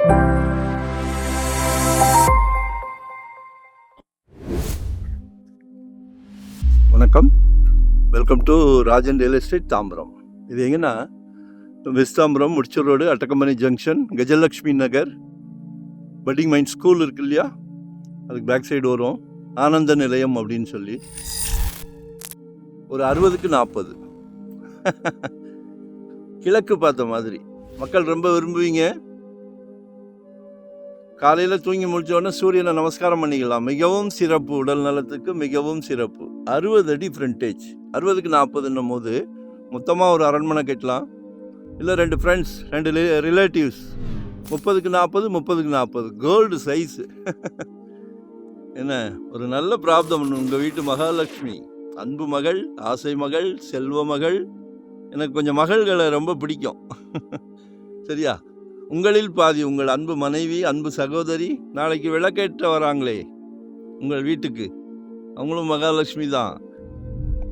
வணக்கம், welcome to Rajan real estate Tambaram. இது எங்கன்னா வெஸ்ட் தாம்பரம், முடிச்சூர் ரோடு, அட்டக்கம்பனி junction, Gajalakshmi Nagar, budding mind school இருக்கு இல்லையா, அதுக்கு பேக் சைடு வரும் ஆனந்த நிலையம் அப்படின்னு சொல்லி. ஒரு 60க்கு 40 கிழக்கு பார்த்த மாதிரி மக்கள் ரொம்ப விரும்புவீங்க. காலையில் தூங்கி முடித்தோடனே சூரியனை நமஸ்காரம் பண்ணிக்கலாம். மிகவும் சிறப்பு, உடல் நலத்துக்கு மிகவும் சிறப்பு. 60 அடி ஃப்ரண்டேஜ், 60க்கு 40ன்னும் போது மொத்தமாக ஒரு அரண்மனை கட்டலாம். இல்லை 2 ஃப்ரெண்ட்ஸ், 2 ரிலேட்டிவ்ஸ், 30க்கு 40, 30க்கு 40 கோல்டு சைஸு. என்ன ஒரு நல்ல பிராப்தம். உங்கள் வீட்டு மகாலட்சுமி, அன்பு மகள், ஆசை மகள், செல்வ மகள். எனக்கு கொஞ்சம் மகள்களை ரொம்ப பிடிக்கும். சரியா? உங்களில் பாதி உங்கள் அன்பு மனைவி, அன்பு சகோதரி நாளைக்கு விளக்கேற்ற வராங்களே உங்கள் வீட்டுக்கு, அவங்களும் மகாலட்சுமி தான்,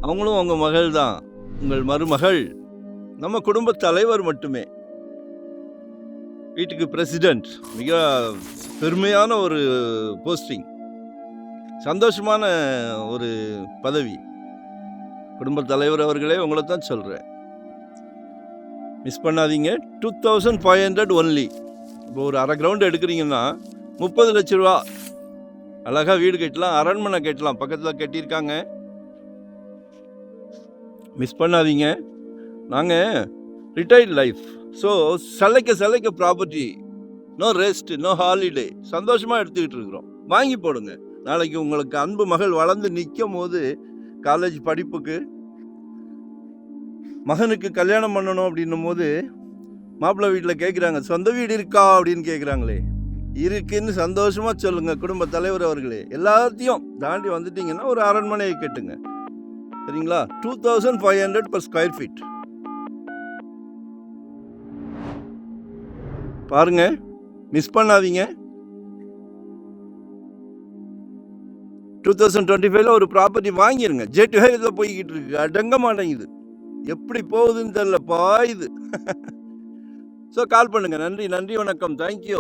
அவங்களும் அவங்க மகள் தான், உங்கள் மருமகள். நம்ம குடும்ப தலைவர் மட்டுமே. வீட்டுக்கு பிரசிடெண்ட், மிக பெருமையான ஒரு போஸ்டிங், சந்தோஷமான ஒரு பதவி. குடும்ப தலைவர் அவர்களே, உங்களை தான் சொல்கிறேன், மிஸ் பண்ணாதீங்க. 2500 ஒன்லி. இப்போ ஒரு அரை கிரவுண்டு எடுக்கிறீங்கன்னா 30 லட்ச ரூபா. அழகாக வீடு கட்டலாம், அரண்மனை கட்டலாம். பக்கத்தில் கட்டியிருக்காங்க, மிஸ் பண்ணாதீங்க. நாங்கள் ரிட்டையர்ட் லைஃப், ஸோ சலைக்க property, no rest, no holiday, சந்தோஷமாக எடுத்துக்கிட்டு இருக்கிறோம். வாங்கி போடுங்க. நாளைக்கு உங்களுக்கு அன்பு மகள் வளர்ந்து நிற்கும் போது, காலேஜ் படிப்புக்கு, மகனுக்கு கல்யாணம் பண்ணணும் அப்படின்னும் போது மாப்பிள்ளை வீட்டில் கேட்குறாங்க, சொந்த வீடு இருக்கா அப்படின்னு கேட்குறாங்களே. இருக்குன்னு சந்தோஷமாக சொல்லுங்கள் குடும்ப தலைவர் அவர்களே. எல்லாத்தையும் தாண்டி வந்துட்டிங்கன்னா ஒரு அரண்மனையை கட்டுங்க. சரிங்களா? 2500 per square feet. பாருங்க, மிஸ் பண்ணாதீங்க. 2025 ஒரு ப்ராப்பர்ட்டி வாங்கிருங்க. ஜெட் வேகத்தில் போய்கிட்டு இருக்கு, அடங்க மாட்டேங்குது. எப்படி போகுதுன்னு தெரியல, பாயுது. ஸோ கால் பண்ணுங்கள். நன்றி, வணக்கம், தேங்க்யூ.